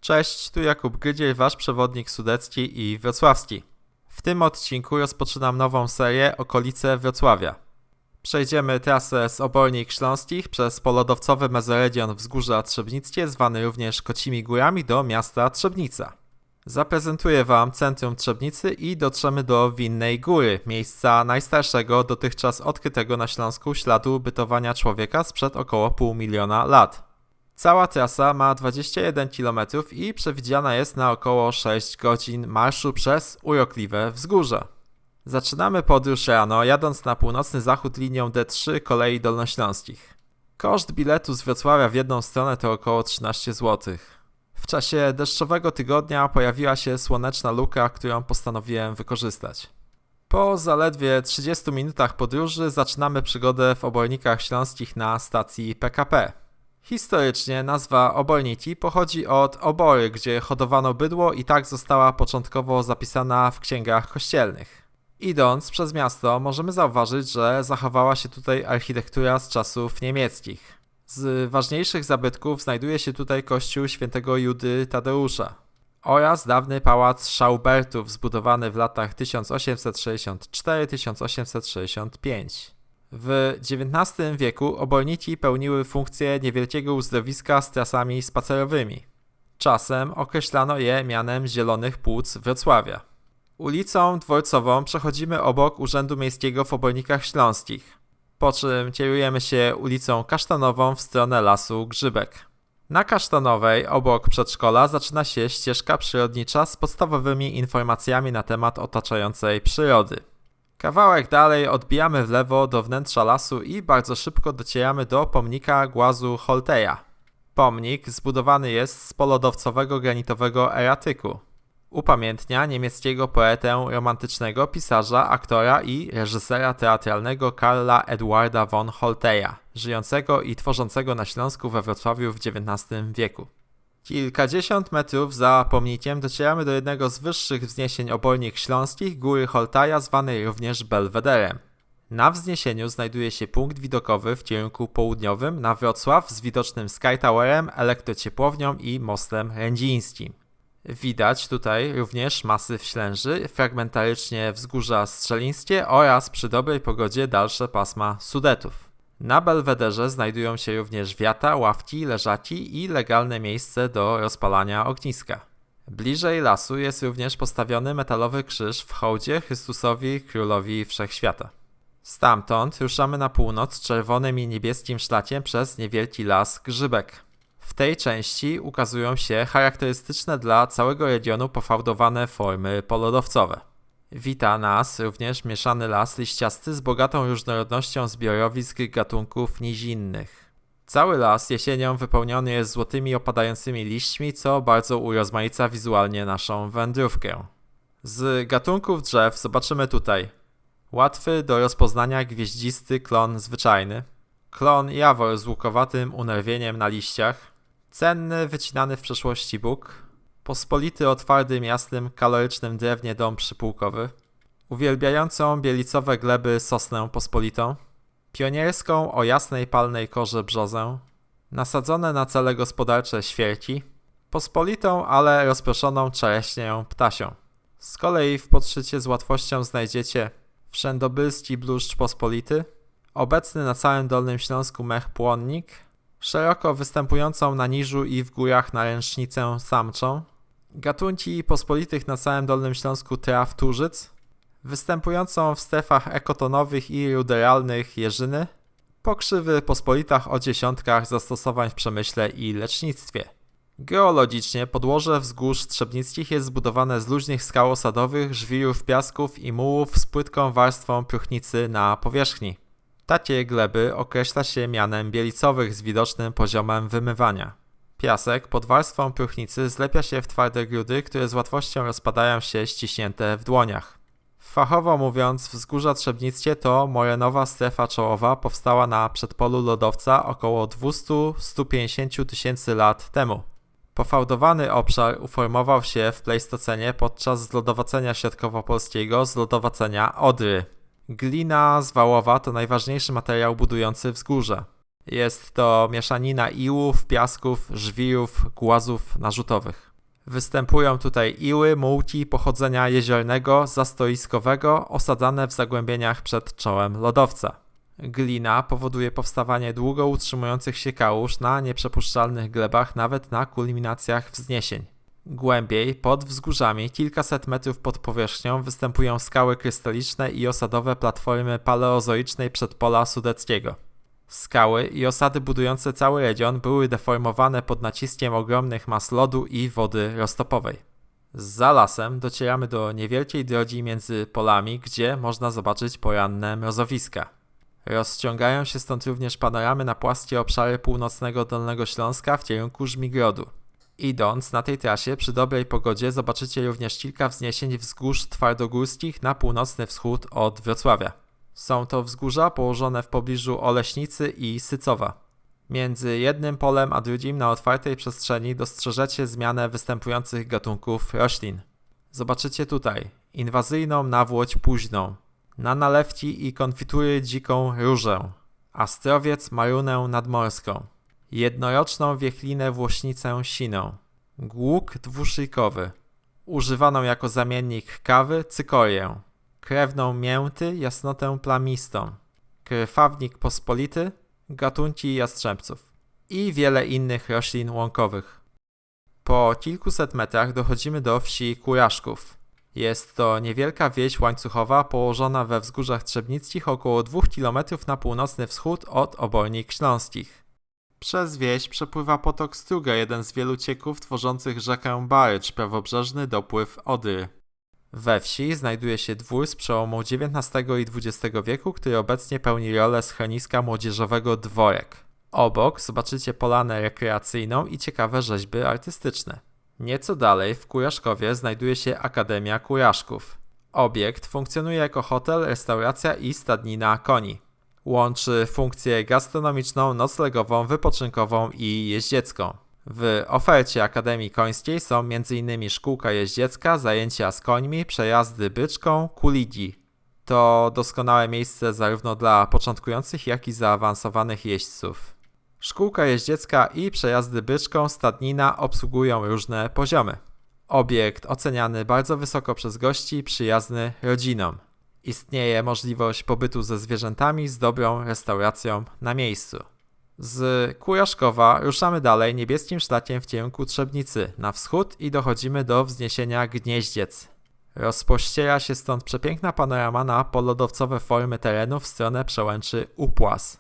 Cześć, tu Jakub Gydziel, wasz przewodnik sudecki i wrocławski. W tym odcinku rozpoczynam nową serię Okolice Wrocławia. Przejdziemy trasę z Obornik Śląskich przez polodowcowy mezoregion Wzgórza Trzebnickie, zwany również Kocimi Górami, do miasta Trzebnica. Zaprezentuję wam centrum Trzebnicy i dotrzemy do Winnej Góry, miejsca najstarszego dotychczas odkrytego na Śląsku śladu bytowania człowieka sprzed około 500 000 lat. Cała trasa ma 21 km i przewidziana jest na około 6 godzin marszu przez urokliwe wzgórze. Zaczynamy podróż rano, jadąc na północny zachód linią D3 kolei dolnośląskich. Koszt biletu z Wrocławia w jedną stronę to około 13 zł. W czasie deszczowego tygodnia pojawiła się słoneczna luka, którą postanowiłem wykorzystać. Po zaledwie 30 minutach podróży zaczynamy przygodę w Obornikach Śląskich na stacji PKP. Historycznie nazwa Oborniki pochodzi od obory, gdzie hodowano bydło i tak została początkowo zapisana w księgach kościelnych. Idąc przez miasto możemy zauważyć, że zachowała się tutaj architektura z czasów niemieckich. Z ważniejszych zabytków znajduje się tutaj kościół świętego Judy Tadeusza oraz dawny pałac Schaubertów zbudowany w latach 1864-1865. W XIX wieku Oborniki pełniły funkcję niewielkiego uzdrowiska z trasami spacerowymi. Czasem określano je mianem Zielonych Płuc Wrocławia. Ulicą Dworcową przechodzimy obok Urzędu Miejskiego w Obornikach Śląskich, po czym kierujemy się ulicą Kasztanową w stronę Lasu Grzybek. Na Kasztanowej, obok przedszkola, zaczyna się ścieżka przyrodnicza z podstawowymi informacjami na temat otaczającej przyrody. Kawałek dalej odbijamy w lewo do wnętrza lasu i bardzo szybko docieramy do pomnika głazu Holteja. Pomnik zbudowany jest z polodowcowego granitowego eratyku. Upamiętnia niemieckiego poetę romantycznego, pisarza, aktora i reżysera teatralnego Karla Eduarda von Holteja, żyjącego i tworzącego na Śląsku we Wrocławiu w XIX wieku. Kilkadziesiąt metrów za pomnikiem docieramy do jednego z wyższych wzniesień Obornik Śląskich, góry Holtaja, zwanej również Belwederem. Na wzniesieniu znajduje się punkt widokowy w kierunku południowym na Wrocław z widocznym Sky Towerem, elektrociepłownią i mostem rędzińskim. Widać tutaj również masyw Ślęży, fragmentarycznie wzgórza Strzelińskie oraz przy dobrej pogodzie dalsze pasma Sudetów. Na Belwederze znajdują się również wiata, ławki, leżaki i legalne miejsce do rozpalania ogniska. Bliżej lasu jest również postawiony metalowy krzyż w hołdzie Chrystusowi Królowi Wszechświata. Stamtąd ruszamy na północ czerwonym i niebieskim szlakiem przez niewielki las Grzybek. W tej części ukazują się charakterystyczne dla całego regionu pofałdowane formy polodowcowe. Wita nas również mieszany las liściasty z bogatą różnorodnością zbiorowisk gatunków nizinnych. Cały las jesienią wypełniony jest złotymi opadającymi liśćmi, co bardzo urozmaica wizualnie naszą wędrówkę. Z gatunków drzew zobaczymy tutaj łatwy do rozpoznania gwieździsty klon zwyczajny, klon jawor z łukowatym unerwieniem na liściach, cenny wycinany w przeszłości bóg, pospolity o twardym, jasnym, kalorycznym drewnie dąb przypółkowy, uwielbiającą bielicowe gleby sosnę pospolitą, pionierską o jasnej palnej korze brzozę, nasadzone na cele gospodarcze świerki, pospolitą, ale rozproszoną czereśnię ptasią. Z kolei w podszycie z łatwością znajdziecie wszędobylski bluszcz pospolity, obecny na całym Dolnym Śląsku mech płonnik, szeroko występującą na niżu i w górach naręcznicę samczą, gatunki pospolitych na całym Dolnym Śląsku traw turzyc, występującą w strefach ekotonowych i ruderalnych jeżyny, pokrzywy pospolitach o dziesiątkach zastosowań w przemyśle i lecznictwie. Geologicznie podłoże wzgórz trzebnickich jest zbudowane z luźnych skał osadowych, żwirów, piasków i mułów z płytką warstwą próchnicy na powierzchni. Takie gleby określa się mianem bielicowych z widocznym poziomem wymywania. Piasek pod warstwą próchnicy zlepia się w twarde grudy, które z łatwością rozpadają się ściśnięte w dłoniach. Fachowo mówiąc, wzgórza trzebnickie to morenowa strefa czołowa powstała na przedpolu lodowca około 200–150 tysięcy lat temu. Pofałdowany obszar uformował się w Pleistocenie podczas zlodowacenia środkowopolskiego, zlodowacenia Odry. Glina zwałowa to najważniejszy materiał budujący wzgórze. Jest to mieszanina iłów, piasków, żwirów, głazów narzutowych. Występują tutaj iły, mułki pochodzenia jeziornego, zastoiskowego, osadzane w zagłębieniach przed czołem lodowca. Glina powoduje powstawanie długo utrzymujących się kałuż na nieprzepuszczalnych glebach, nawet na kulminacjach wzniesień. Głębiej, pod wzgórzami, kilkaset metrów pod powierzchnią, występują skały krystaliczne i osadowe platformy paleozoicznej przedpola sudeckiego. Skały i osady budujące cały region były deformowane pod naciskiem ogromnych mas lodu i wody roztopowej. Za lasem docieramy do niewielkiej drogi między polami, gdzie można zobaczyć poranne mrozowiska. Rozciągają się stąd również panoramy na płaskie obszary północnego Dolnego Śląska w kierunku Żmigrodu. Idąc na tej trasie przy dobrej pogodzie zobaczycie również kilka wzniesień wzgórz twardogórskich na północny wschód od Wrocławia. Są to wzgórza położone w pobliżu Oleśnicy i Sycowa. Między jednym polem a drugim na otwartej przestrzeni dostrzeżecie zmianę występujących gatunków roślin. Zobaczycie tutaj inwazyjną nawłoć późną, na nalewki i konfitury dziką różę, astrowiec marunę nadmorską, jednoroczną wiechlinę włośnicę siną, głuk dwuszyjkowy, używaną jako zamiennik kawy cykorię, krewną mięty jasnotę plamistą, krwawnik pospolity, gatunki jastrzębców i wiele innych roślin łąkowych. Po kilkuset metrach dochodzimy do wsi Kuraszków. Jest to niewielka wieś łańcuchowa położona we wzgórzach trzebnickich około 2 km na północny wschód od Obornik Śląskich. Przez wieś przepływa potok Struga, jeden z wielu cieków tworzących rzekę Barycz, prawobrzeżny dopływ Odry. We wsi znajduje się dwór z przełomu XIX i XX wieku, który obecnie pełni rolę schroniska młodzieżowego Dworek. Obok zobaczycie polanę rekreacyjną i ciekawe rzeźby artystyczne. Nieco dalej w Kuraszkowie znajduje się Akademia Kuraszków. Obiekt funkcjonuje jako hotel, restauracja i stadnina koni. Łączy funkcję gastronomiczną, noclegową, wypoczynkową i jeździecką. W ofercie Akademii Końskiej są m.in. szkółka jeździecka, zajęcia z końmi, przejazdy byczką, kuligi. To doskonałe miejsce zarówno dla początkujących, jak i zaawansowanych jeźdźców. Szkółka jeździecka i przejazdy byczką stadnina obsługują różne poziomy. Obiekt oceniany bardzo wysoko przez gości, przyjazny rodzinom. Istnieje możliwość pobytu ze zwierzętami z dobrą restauracją na miejscu. Z Kuraszkowa ruszamy dalej niebieskim szlakiem w kierunku Trzebnicy na wschód i dochodzimy do wzniesienia Gnieździec. Rozpościera się stąd przepiękna panorama na polodowcowe formy terenu w stronę przełęczy Upłaz.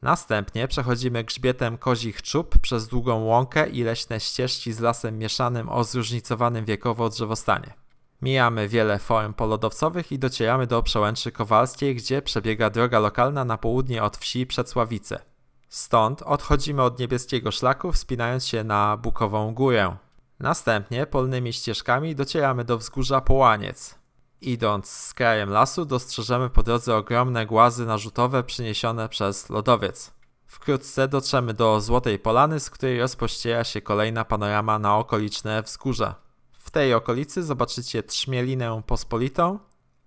Następnie przechodzimy grzbietem Kozich Czub przez długą łąkę i leśne ścieżki z lasem mieszanym o zróżnicowanym wiekowo drzewostanie. Mijamy wiele form polodowcowych i docieramy do przełęczy Kowalskiej, gdzie przebiega droga lokalna na południe od wsi Przedsławice. Stąd odchodzimy od niebieskiego szlaku, wspinając się na Bukową Górę. Następnie polnymi ścieżkami docieramy do wzgórza Połaniec. Idąc z krajem lasu dostrzeżemy po drodze ogromne głazy narzutowe przyniesione przez lodowiec. Wkrótce dotrzemy do Złotej Polany, z której rozpościera się kolejna panorama na okoliczne wzgórza. W tej okolicy zobaczycie Trzmielinę Pospolitą,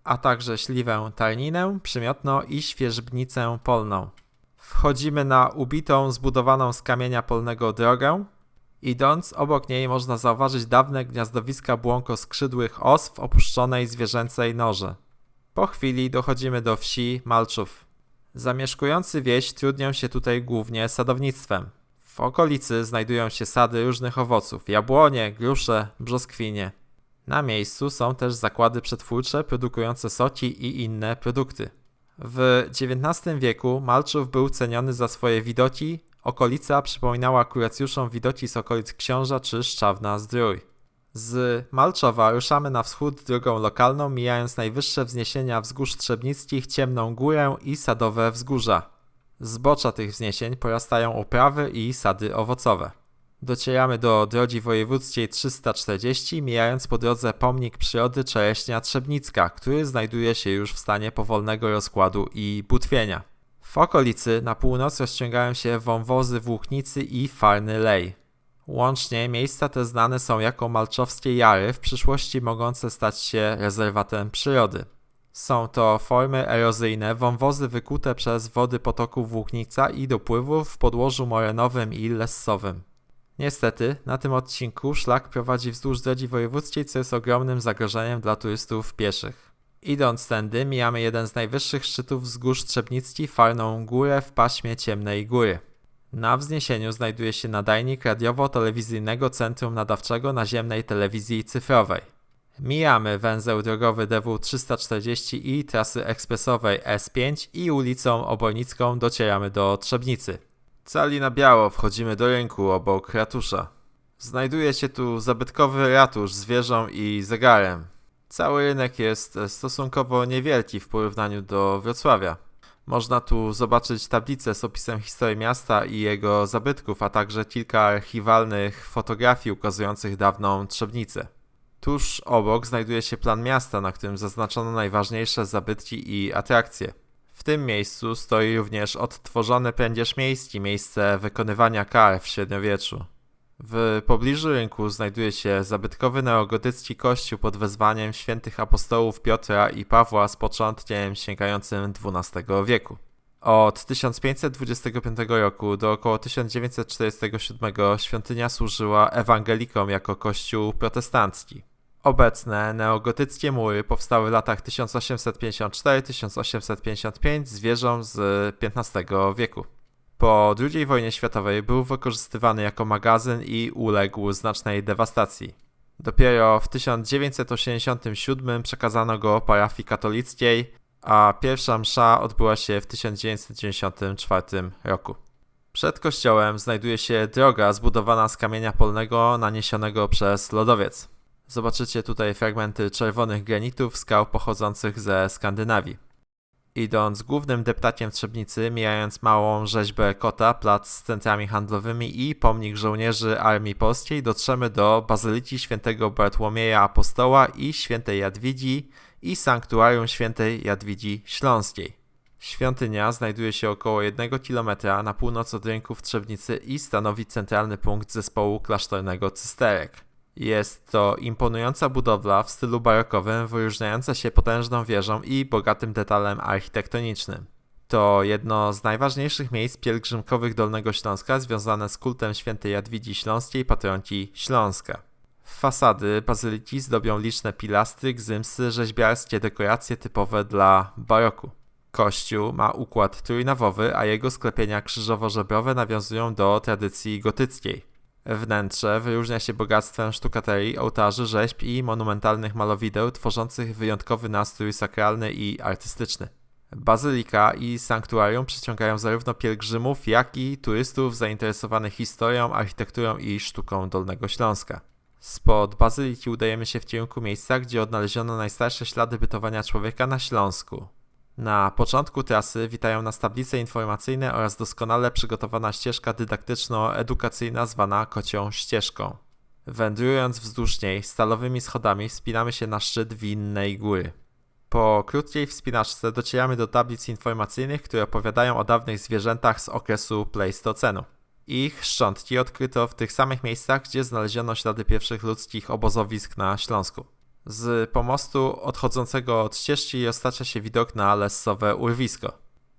a także Śliwę Tarninę, Przymiotno i Świerzbnicę Polną. Wchodzimy na ubitą, zbudowaną z kamienia polnego drogę. Idąc obok niej można zauważyć dawne gniazdowiska błonkoskrzydłych os w opuszczonej zwierzęcej norze. Po chwili dochodzimy do wsi Malczów. Zamieszkujący wieś trudnią się tutaj głównie sadownictwem. W okolicy znajdują się sady różnych owoców, jabłonie, grusze, brzoskwinie. Na miejscu są też zakłady przetwórcze produkujące soki i inne produkty. W XIX wieku Malczów był ceniony za swoje widoki, okolica przypominała kuracjuszom widoki z okolic Książa czy Szczawna-Zdrój. Z Malczowa ruszamy na wschód drogą lokalną, mijając najwyższe wzniesienia wzgórz trzebnickich, Ciemną Górę i sadowe wzgórza. Zbocza tych wzniesień porastają uprawy i sady owocowe. Docieramy do drogi wojewódzkiej 340, mijając po drodze pomnik przyrody Czereśnia Trzebnicka, który znajduje się już w stanie powolnego rozkładu i butwienia. W okolicy na północ rozciągają się wąwozy Włóknicy i Farny Lej. Łącznie miejsca te znane są jako Malczowskie Jary, w przyszłości mogące stać się rezerwatem przyrody. Są to formy erozyjne, wąwozy wykute przez wody potoku Włóknica i dopływów w podłożu morenowym i lessowym. Niestety, na tym odcinku szlak prowadzi wzdłuż drodze wojewódzkiej, co jest ogromnym zagrożeniem dla turystów pieszych. Idąc tędy, mijamy jeden z najwyższych szczytów wzgórz Trzebnicki, Farną Górę w paśmie Ciemnej Góry. Na wzniesieniu znajduje się nadajnik radiowo-telewizyjnego centrum nadawczego naziemnej telewizji cyfrowej. Mijamy węzeł drogowy DW340 i trasy ekspresowej S5 i ulicą Obornicką docieramy do Trzebnicy. Cali na biało wchodzimy do rynku obok ratusza. Znajduje się tu zabytkowy ratusz z wieżą i zegarem. Cały rynek jest stosunkowo niewielki w porównaniu do Wrocławia. Można tu zobaczyć tablicę z opisem historii miasta i jego zabytków, a także kilka archiwalnych fotografii ukazujących dawną Trzebnicę. Tuż obok znajduje się plan miasta, na którym zaznaczono najważniejsze zabytki i atrakcje. W tym miejscu stoi również odtworzony prędzież miejski, miejsce wykonywania kar w średniowieczu. W pobliżu rynku znajduje się zabytkowy neogotycki kościół pod wezwaniem świętych apostołów Piotra i Pawła z początkiem sięgającym XII wieku. Od 1525 roku do około 1947 świątynia służyła ewangelikom jako kościół protestancki. Obecne neogotyckie mury powstały w latach 1854-1855 z wieżą z XV wieku. Po II wojnie światowej był wykorzystywany jako magazyn i uległ znacznej dewastacji. Dopiero w 1987 przekazano go parafii katolickiej, a pierwsza msza odbyła się w 1994 roku. Przed kościołem znajduje się droga zbudowana z kamienia polnego naniesionego przez lodowiec. Zobaczycie tutaj fragmenty czerwonych granitów skał pochodzących ze Skandynawii. Idąc głównym deptakiem Trzebnicy, mijając małą rzeźbę kota, plac z centrami handlowymi i pomnik żołnierzy Armii Polskiej, dotrzemy do Bazyliki Świętego Bartłomieja Apostoła i Świętej Jadwigi i Sanktuarium Świętej Jadwigi Śląskiej. Świątynia znajduje się około 1 km na północ od rynku w Trzebnicy i stanowi centralny punkt zespołu klasztornego Cysterek. Jest to imponująca budowla w stylu barokowym, wyróżniająca się potężną wieżą i bogatym detalem architektonicznym. To jedno z najważniejszych miejsc pielgrzymkowych Dolnego Śląska związane z kultem świętej Jadwigi Śląskiej, patronki Śląska. Fasady bazyliki zdobią liczne pilastry, gzymsy, rzeźbiarskie dekoracje typowe dla baroku. Kościół ma układ trójnawowy, a jego sklepienia krzyżowo-żebrowe nawiązują do tradycji gotyckiej. Wnętrze wyróżnia się bogactwem sztukaterii, ołtarzy, rzeźb i monumentalnych malowideł tworzących wyjątkowy nastrój sakralny i artystyczny. Bazylika i sanktuarium przyciągają zarówno pielgrzymów, jak i turystów zainteresowanych historią, architekturą i sztuką Dolnego Śląska. Spod bazyliki udajemy się w kierunku miejsca, gdzie odnaleziono najstarsze ślady bytowania człowieka na Śląsku. Na początku trasy witają nas tablice informacyjne oraz doskonale przygotowana ścieżka dydaktyczno-edukacyjna zwana Kocią Ścieżką. Wędrując wzdłuż niej stalowymi schodami wspinamy się na szczyt Winnej Góry. Po krótkiej wspinaczce docieramy do tablic informacyjnych, które opowiadają o dawnych zwierzętach z okresu Pleistocenu. Ich szczątki odkryto w tych samych miejscach, gdzie znaleziono ślady pierwszych ludzkich obozowisk na Śląsku. Z pomostu odchodzącego od ścieżki roztacza się widok na lesowe urwisko.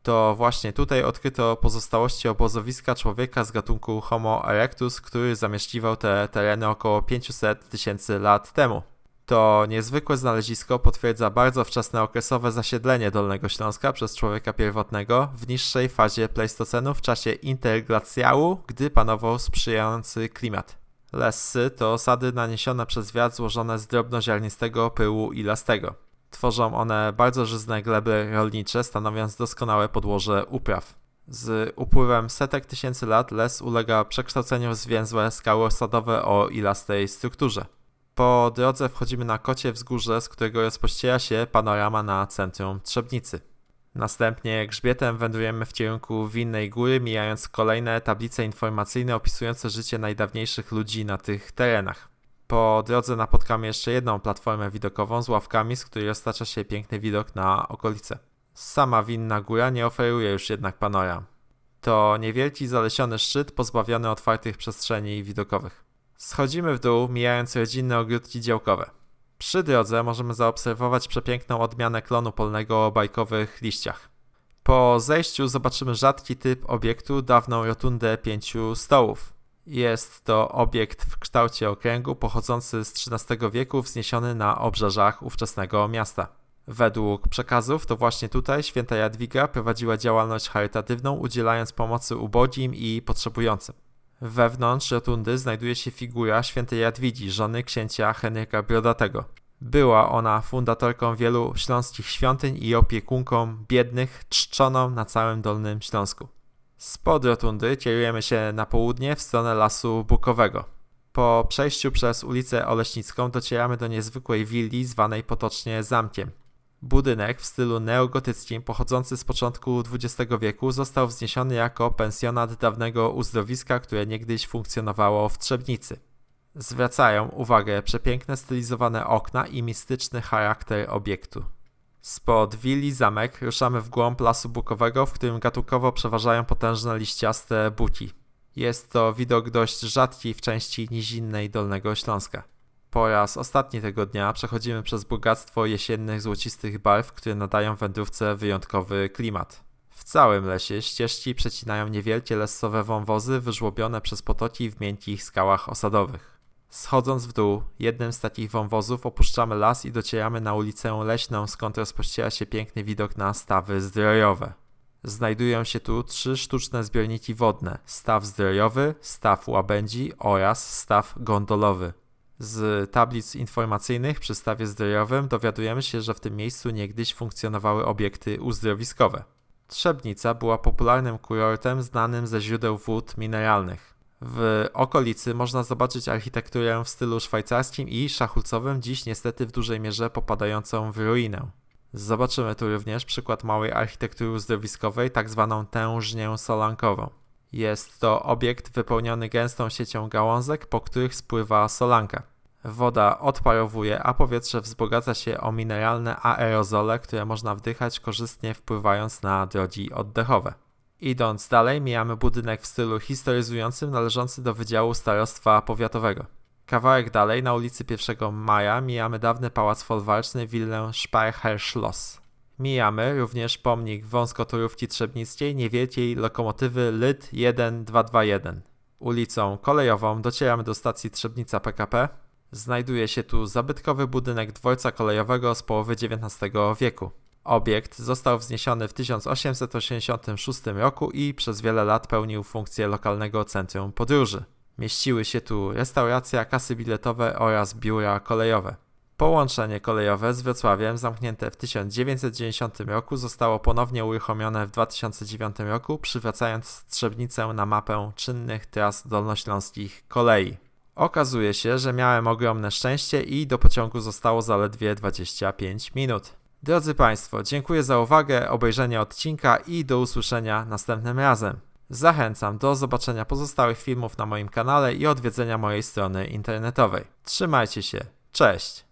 To właśnie tutaj odkryto pozostałości obozowiska człowieka z gatunku Homo erectus, który zamieszkiwał te tereny około 500 000 lat temu. To niezwykłe znalezisko potwierdza bardzo wczesne okresowe zasiedlenie Dolnego Śląska przez człowieka pierwotnego w niższej fazie Pleistocenu w czasie interglacjału, gdy panował sprzyjający klimat. Lessy to osady naniesione przez wiatr złożone z drobnoziarnistego pyłu ilastego. Tworzą one bardzo żyzne gleby rolnicze, stanowiąc doskonałe podłoże upraw. Z upływem setek tysięcy lat les ulega przekształceniu w zwięzłe skały osadowe o ilastej strukturze. Po drodze wchodzimy na kocie wzgórze, z którego rozpościera się panorama na centrum Trzebnicy. Następnie grzbietem wędrujemy w kierunku Winnej Góry, mijając kolejne tablice informacyjne opisujące życie najdawniejszych ludzi na tych terenach. Po drodze napotkamy jeszcze jedną platformę widokową z ławkami, z której roztacza się piękny widok na okolice. Sama Winna Góra nie oferuje już jednak panoram. To niewielki zalesiony szczyt pozbawiony otwartych przestrzeni widokowych. Schodzimy w dół, mijając rodzinne ogródki działkowe. Przy drodze możemy zaobserwować przepiękną odmianę klonu polnego o bajkowych liściach. Po zejściu zobaczymy rzadki typ obiektu, dawną rotundę 5 stołów. Jest to obiekt w kształcie okręgu pochodzący z XIII wieku, wzniesiony na obrzeżach ówczesnego miasta. Według przekazów to właśnie tutaj święta Jadwiga prowadziła działalność charytatywną, udzielając pomocy ubogim i potrzebującym. Wewnątrz rotundy znajduje się figura świętej Jadwigi, żony księcia Henryka Brodatego. Była ona fundatorką wielu śląskich świątyń i opiekunką biednych, czczoną na całym Dolnym Śląsku. Spod rotundy kierujemy się na południe w stronę Lasu Bukowego. Po przejściu przez ulicę Oleśnicką docieramy do niezwykłej willi zwanej potocznie zamkiem. Budynek w stylu neogotyckim pochodzący z początku XX wieku został wzniesiony jako pensjonat dawnego uzdrowiska, które niegdyś funkcjonowało w Trzebnicy. Zwracają uwagę przepiękne stylizowane okna i mistyczny charakter obiektu. Spod willi zamek ruszamy w głąb Lasu Bukowego, w którym gatunkowo przeważają potężne liściaste buki. Jest to widok dość rzadki w części nizinnej Dolnego Śląska. Po raz ostatni tego dnia przechodzimy przez bogactwo jesiennych złocistych barw, które nadają wędrówce wyjątkowy klimat. W całym lesie ścieżki przecinają niewielkie lesowe wąwozy wyżłobione przez potoki w miękkich skałach osadowych. Schodząc w dół, jednym z takich wąwozów opuszczamy las i docieramy na ulicę Leśną, skąd rozpościera się piękny widok na stawy zdrojowe. Znajdują się tu 3 sztuczne zbiorniki wodne: staw zdrojowy, staw łabędzi oraz staw gondolowy. Z tablic informacyjnych przy stawie zdrojowym dowiadujemy się, że w tym miejscu niegdyś funkcjonowały obiekty uzdrowiskowe. Trzebnica była popularnym kurortem znanym ze źródeł wód mineralnych. W okolicy można zobaczyć architekturę w stylu szwajcarskim i szachulcowym, dziś niestety w dużej mierze popadającą w ruinę. Zobaczymy tu również przykład małej architektury uzdrowiskowej, tak zwaną tężnię solankową. Jest to obiekt wypełniony gęstą siecią gałązek, po których spływa solanka. Woda odparowuje, a powietrze wzbogaca się o mineralne aerozole, które można wdychać, korzystnie wpływając na drogi oddechowe. Idąc dalej, mijamy budynek w stylu historyzującym należący do Wydziału Starostwa Powiatowego. Kawałek dalej, na ulicy 1 Maja, mijamy dawny pałac folwarczny, willę Speicherschloss. Mijamy również pomnik wąskotorówki trzebnickiej, niewielkiej lokomotywy LYT 1221. Ulicą kolejową docieramy do stacji Trzebnica PKP. Znajduje się tu zabytkowy budynek dworca kolejowego z połowy XIX wieku. Obiekt został wzniesiony w 1886 roku i przez wiele lat pełnił funkcję lokalnego centrum podróży. Mieściły się tu restauracja, kasy biletowe oraz biura kolejowe. Połączenie kolejowe z Wrocławiem, zamknięte w 1990 roku, zostało ponownie uruchomione w 2009 roku, przywracając Trzebnicę na mapę czynnych tras dolnośląskich kolei. Okazuje się, że miałem ogromne szczęście i do pociągu zostało zaledwie 25 minut. Drodzy Państwo, dziękuję za uwagę, obejrzenie odcinka i do usłyszenia następnym razem. Zachęcam do zobaczenia pozostałych filmów na moim kanale i odwiedzenia mojej strony internetowej. Trzymajcie się, cześć!